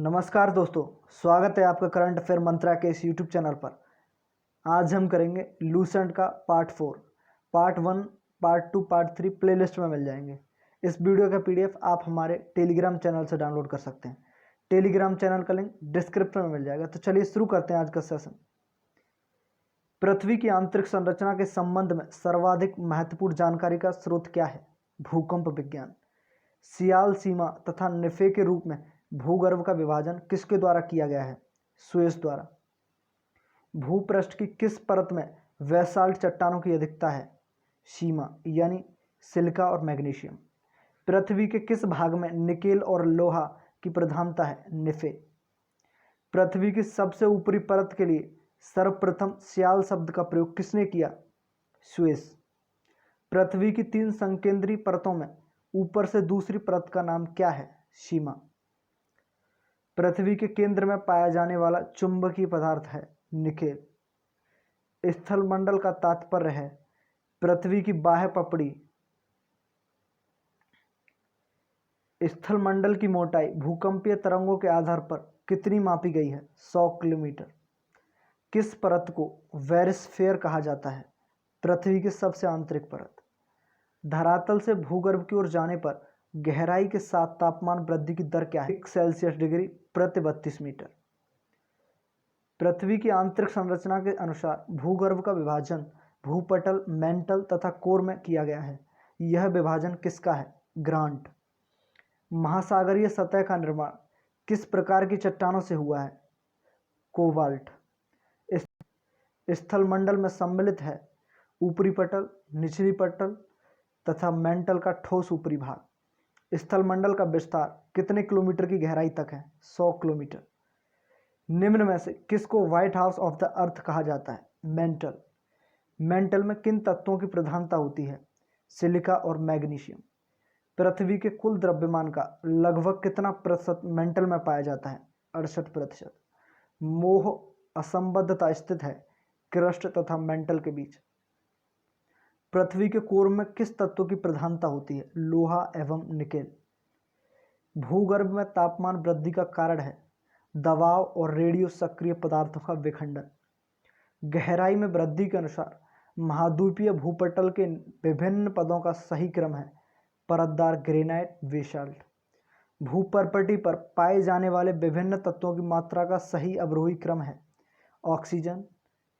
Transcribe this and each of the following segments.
नमस्कार दोस्तों, स्वागत है आपका करंट अफेयर मंत्रा के इस यूट्यूब चैनल पर। आज हम करेंगे लूसेंट का part 4। Part 1, part 2, part 3 playlist में मिल जाएंगे। इस वीडियो का पीडीएफ आप हमारे टेलीग्राम चैनल से डाउनलोड कर सकते हैं। टेलीग्राम चैनल का लिंक डिस्क्रिप्शन में मिल जाएगा। तो चलिए शुरू करते हैं आज का सेशन। पृथ्वी की आंतरिक संरचना के संबंध में सर्वाधिक महत्वपूर्ण जानकारी का स्रोत क्या है? भूकंप विज्ञान। सियाल सीमा तथा निफे के रूप में भूगर्भ का विभाजन किसके द्वारा किया गया है? सुएज द्वारा। भूपृष्ठ की किस परत में बेसाल्ट चट्टानों की अधिकता है? सीमा यानी सिलिका और मैग्नीशियम। पृथ्वी के किस भाग में निकेल और लोहा की प्रधानता है? निफे। पृथ्वी की सबसे ऊपरी परत के लिए सर्वप्रथम सियाल शब्द का प्रयोग किसने किया? सुएज। पृथ्वी की 3 संकेंद्री परतों में ऊपर से दूसरी परत का नाम क्या है? सीमा। पृथ्वी के केंद्र में पाया जाने वाला चुंबकीय पदार्थ है निकेल। स्थलमंडल का तात्पर्य है पृथ्वी की बाह्य पपड़ी। स्थलमंडल की मोटाई भूकंपीय तरंगों के आधार पर कितनी मापी गई है? 100 किलोमीटर। किस परत को वेरिस्फेयर कहा जाता है? पृथ्वी की सबसे आंतरिक परत। धरातल से भूगर्भ की ओर जाने पर गहराई के साथ तापमान वृद्धि की दर क्या है? 1 सेल्सियस डिग्री प्रति 32 मीटर। पृथ्वी की आंतरिक संरचना के अनुसार भूगर्भ का विभाजन भूपटल, मेंटल तथा कोर में किया गया है। यह विभाजन किसका है? ग्रांट। महासागरीय सतह का निर्माण किस प्रकार की चट्टानों से हुआ है? कोबाल्ट। स्थलमंडल में सम्मिलित है ऊपरी पटल, निचली पटल तथा मेंटल का ठोस ऊपरी भाग। स्थलमंडल का विस्तार कितने किलोमीटर की गहराई तक है? 100 किलोमीटर। निम्न में से किसको white house of the earth कहा जाता है? मेंटल। मेंटल में किन तत्वों की प्रधानता होती है? सिलिका और मैग्नीशियम। पृथ्वी के कुल द्रव्यमान का लगभग कितना प्रतिशत मेंटल में पाया जाता है? 68%। मोह असंबद्धता स्थित है क्रस्ट तथा मेंटल के बीच। पृथ्वी के कोर में किस तत्व की प्रधानता होती है? लोहा एवं निकेल। भूगर्भ में तापमान वृद्धि का कारण है दबाव और रेडियो सक्रिय पदार्थों का विखंडन। गहराई में वृद्धि के अनुसार महाद्वीपीय भूपटल के विभिन्न पदों का सही क्रम है परतदार, ग्रेनाइट, बेसाल्ट। भूपर्पटी पर पाए जाने वाले विभिन्न तत्वों की मात्रा का सही अवरोही क्रम है ऑक्सीजन,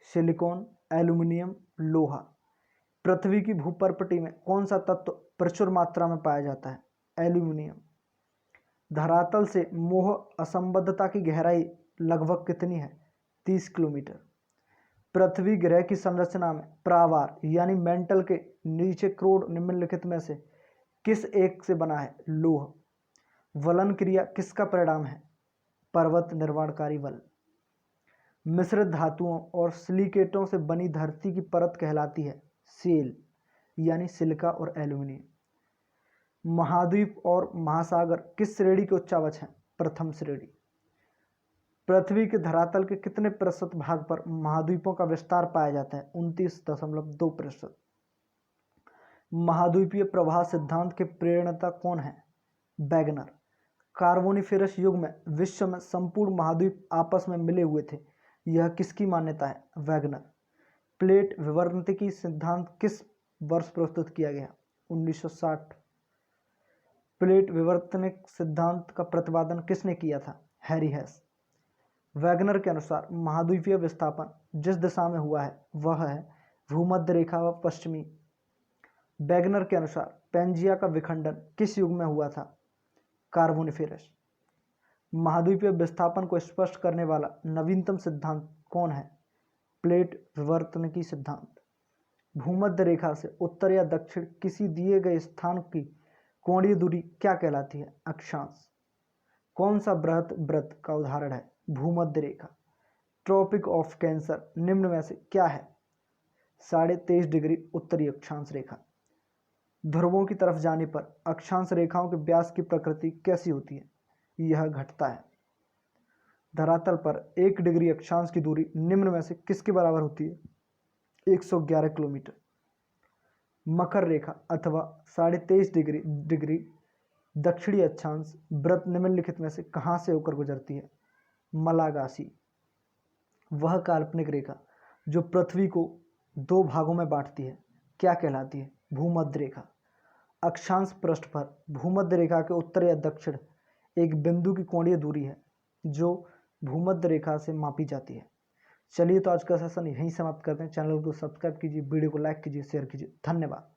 सिलिकॉन, एल्यूमिनियम, लोहा। पृथ्वी की भूपर्पटी में कौन सा तत्व प्रचुर मात्रा में पाया जाता है? एल्यूमिनियम। धरातल से मोह असंबद्धता की गहराई लगभग कितनी है? 30 किलोमीटर। पृथ्वी ग्रह की संरचना में प्रावार यानी मेंटल के नीचे क्रोड निम्नलिखित में से किस एक से बना है? लोह। वलन क्रिया किसका परिणाम है? पर्वत निर्माणकारी बल। मिश्रित धातुओं और सिलिकेटों से बनी धरती की परत कहलाती है सेल यानी सिलिका और एल्यूमिनियम। महाद्वीप और महासागर किस श्रेणी के उच्चावच हैं? प्रथम श्रेणी। पृथ्वी के धरातल के कितने प्रतिशत भाग पर महाद्वीपों का विस्तार पाया जाता है? 29.2%। महाद्वीपीय प्रवाह सिद्धांत के प्रेरणता कौन है? वैगनर। कार्बोनिफेरस युग में विश्व में संपूर्ण महाद्वीप आपस में मिले हुए थे, यह किसकी मान्यता है? वैगनर। प्लेट विवर्तनिकी सिद्धांत किस वर्ष प्रस्तुत किया गया? 1960। प्लेट विवर्तनिक सिद्धांत का प्रतिपादन किसने किया था? हैरी हेस। वैगनर के अनुसार महाद्वीपीय विस्थापन जिस दिशा में हुआ है वह है भूमध्य रेखा व पश्चिमी। वैगनर के अनुसार पेंजिया का विखंडन किस युग में हुआ था? कार्बोनिफेरस। महाद्वीपीय विस्थापन को स्पष्ट करने वाला नवीनतम सिद्धांत कौन है? प्लेट विवर्तनिकी सिद्धांत। भूमध्य रेखा से उत्तर या दक्षिण किसी दिए गए स्थान की कोणीय दूरी क्या कहलाती है? अक्षांश। कौन सा बृहत वृत्त का उदाहरण है? भूमध्य रेखा। ट्रॉपिक ऑफ कैंसर निम्न में से क्या है? 23.5 डिग्री उत्तरी अक्षांश रेखा। ध्रुवों की तरफ जाने पर अक्षांश रेखाओं के व्यास की प्रकृति कैसी होती है? यह घटता है। धरातल पर 1 डिग्री अक्षांश की दूरी निम्न में से किसके बराबर होती है? 111 किलोमीटर। मकर रेखा अथवा 23.5 डिग्री दक्षिणी अक्षांश वृत्त निम्नलिखित में से कहाँ से होकर गुजरती है? मलागासी। वह काल्पनिक रेखा जो पृथ्वी को दो भागों में बांटती है क्या कहलाती है? भूमध्य रेखा। अक्षांश पृष्ठ पर भूमध्य रेखा के उत्तर या दक्षिण एक बिंदु की कोणीय दूरी है जो भूमध्य रेखा से मापी जाती है। चलिए तो आज का सेशन यहीं समाप्त करते हैं। चैनल को सब्सक्राइब कीजिए, वीडियो को लाइक कीजिए, शेयर कीजिए। धन्यवाद।